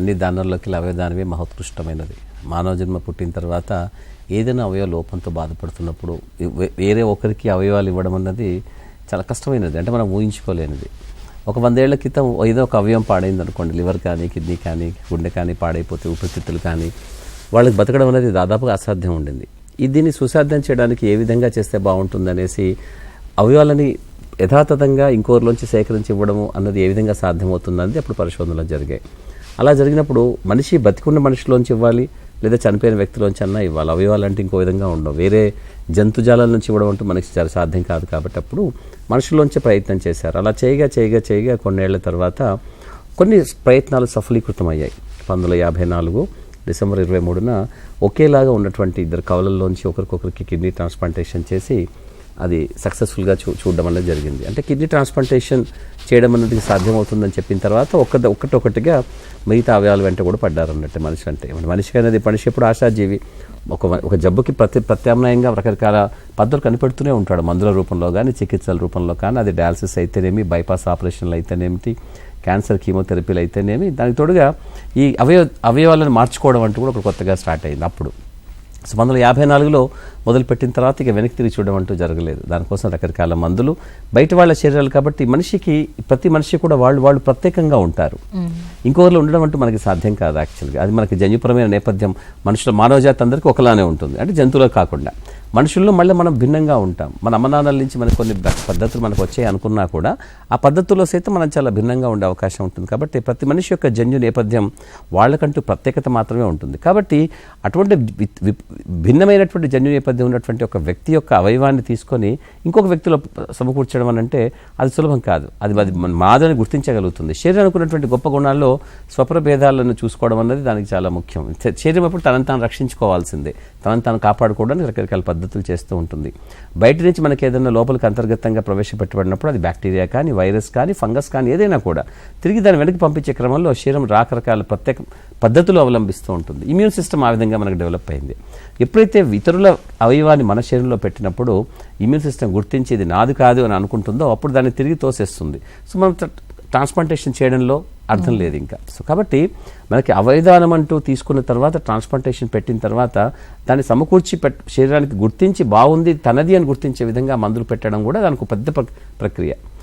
అన్ని దానాల్లోకి అవయవదానమే మహోత్కృష్టమైనది. మానవ జన్మ పుట్టిన తర్వాత ఏదైనా అవయవ లోపంతో బాధపడుతున్నప్పుడు వేరే ఒకరికి అవయవాలు ఇవ్వడం అన్నది చాలా కష్టమైనది, అంటే మనం ఊహించుకోలేనిది. ఒక 100 ఏళ్ల క్రితం ఏదో ఒక అవయవం పాడైంది అనుకోండి, లివర్ కానీ, కిడ్నీ కానీ, గుండె కానీ పాడైపోతే, ఊపిరితిత్తులు కానీ, వాళ్ళకి బతకడం అనేది దాదాపుగా అసాధ్యం ఉండింది. దీన్ని సుసాధ్యం చేయడానికి ఏ విధంగా చేస్తే బాగుంటుందనేసి అవయవాలని యథాతథంగా ఇంకోరిలోంచి సేకరించి ఇవ్వడము అన్నది ఏ విధంగా సాధ్యమవుతుందనేది అప్పుడు పరిశోధనలు జరిగాయి. అలా జరిగినప్పుడు మనిషి బతికున్న మనిషిలోంచి ఇవ్వాలి, లేదా చనిపోయిన వ్యక్తిలోంచి అన్నా ఇవ్వాలి. అవయవాలు అంటే ఇంకో విధంగా ఉండవు. వేరే జంతుజాలాల నుంచి ఇవ్వడం అంటూ మనకి చాలా సాధ్యం కాదు. కాబట్టి అప్పుడు మనుషుల్లోంచే ప్రయత్నం చేశారు. అలా చేయగా కొన్నేళ్ల తర్వాత కొన్ని ప్రయత్నాలు సఫలీకృతమయ్యాయి. 1954 డిసెంబర్ 23న ఒకేలాగా ఉన్నటువంటి 2 కవలల్లోంచి ఒకరికొకరికి కిడ్నీ ట్రాన్స్ప్లాంటేషన్ చేసి అది సక్సెస్ఫుల్గా చూడడం అనేది జరిగింది. అంటే కిడ్నీ ట్రాన్స్ప్లాంటేషన్ చేయడం అనేది సాధ్యమవుతుందని చెప్పిన తర్వాత ఒక్కటొక్కటిగా మిగతా అవయవాల వెంట కూడా పడ్డారు అన్నట్టు. మనిషి అంటే మనిషి అనేది మనిషి ఎప్పుడు ఆశాజీవి. ఒక జబ్బుకి ప్రత్యామ్నాయంగా రకరకాల పద్ధతులు కనిపెడుతూనే ఉంటాడు, మందుల రూపంలో కానీ, చికిత్సల రూపంలో కానీ. అది డయాలసిస్ అయితేనేమి, బైపాస్ ఆపరేషన్లు అయితేనేమిటి, క్యాన్సర్ కీమోథెరపీలు అయితేనేమి, దానికి తోడుగా ఈ అవయవాలను మార్చుకోవడం అంటూ కూడా ఒక కొత్తగా స్టార్ట్ అయింది. అప్పుడు 1954లో మొదలుపెట్టిన తర్వాత ఇక వెనక్కి తిరిగి చూడడం అంటూ జరగలేదు. దానికోసం రకరకాల మందులు, బయట వాళ్ళ శరీరాలు కాబట్టి ప్రతి మనిషి కూడా వాళ్ళు ప్రత్యేకంగా ఉంటారు. ఇంకొకరిలో ఉండడం అంటూ మనకి సాధ్యం కాదు. యాక్చువల్గా అది మనకి జన్యుపరమైన నేపథ్యం మానవజాతి అందరికీ ఒకలానే ఉంటుంది, అంటే జంతువులకు కాకుండా. మనుషుల్లో మళ్ళీ మనం భిన్నంగా ఉంటాం. మన అమ్మనాన్నల నుంచి మనకు కొన్ని పద్ధతులు మనకు వచ్చాయి అనుకున్నా కూడా ఆ పద్ధతుల్లో సైతం మనం చాలా భిన్నంగా ఉండే అవకాశం ఉంటుంది. కాబట్టి ప్రతి మనిషి యొక్క జన్యు నేపథ్యం వాళ్ళకంటూ ప్రత్యేకత మాత్రమే ఉంటుంది. కాబట్టి అటువంటి భిన్నమైనటువంటి జన్యు నేపథ్యం ఉన్నటువంటి ఒక వ్యక్తి యొక్క అవయవాన్ని తీసుకొని ఇంకొక వ్యక్తిలో సమకూర్చడం అని అంటే అది సులభం కాదు. అది మాదని గుర్తించగలుగుతుంది. శరీరానికి ఉన్నటువంటి గొప్ప గుణాల్లో స్వప్రభేదాలను చూసుకోవడం అన్నది దానికి చాలా ముఖ్యం. శరీరం అప్పుడు తనను తాను రక్షించుకోవాల్సిందే, తనను తాను కాపాడుకోవడానికి రకరకాల పద్ధతులు చేస్తూ ఉంటుంది. బయట నుంచి మనకి ఏదైనా లోపలికి అంతర్గతంగా ప్రవేశపెట్టబడినప్పుడు అది బ్యాక్టీరియా కానీ, వైరస్ కానీ, ఫంగస్ కానీ ఏదైనా కూడా తిరిగి దాన్ని వెనక్కి పంపించే క్రమంలో శరీరం రకరకాల ప్రత్యేక పద్ధతులు అవలంబిస్తూ ఉంటుంది. ఇమ్యూన్ సిస్టమ్ ఆ విధంగా మనకు డెవలప్ అయింది. ఎప్పుడైతే ఇతరుల అవయవాన్ని మన శరీరంలో పెట్టినప్పుడు ఇమ్యూన్ సిస్టమ్ గుర్తించి ఇది నాది కాదు అని అనుకుంటుందో అప్పుడు దాన్ని తిరిగి తోసేస్తుంది. సో మనం ట్రాన్స్ప్లాంటేషన్ చేయడంలో అర్థం లేదు ఇంకా. సో కాబట్టి మనకి అవయదానం అంటూ తీసుకున్న తర్వాత, ట్రాన్స్ప్లాంటేషన్ పెట్టిన తర్వాత దాన్ని సమకూర్చి శరీరానికి గుర్తించి బాగుంది తనది అని గుర్తించే విధంగా మందులు పెట్టడం కూడా దానికి పెద్ద ప్రక్రియ.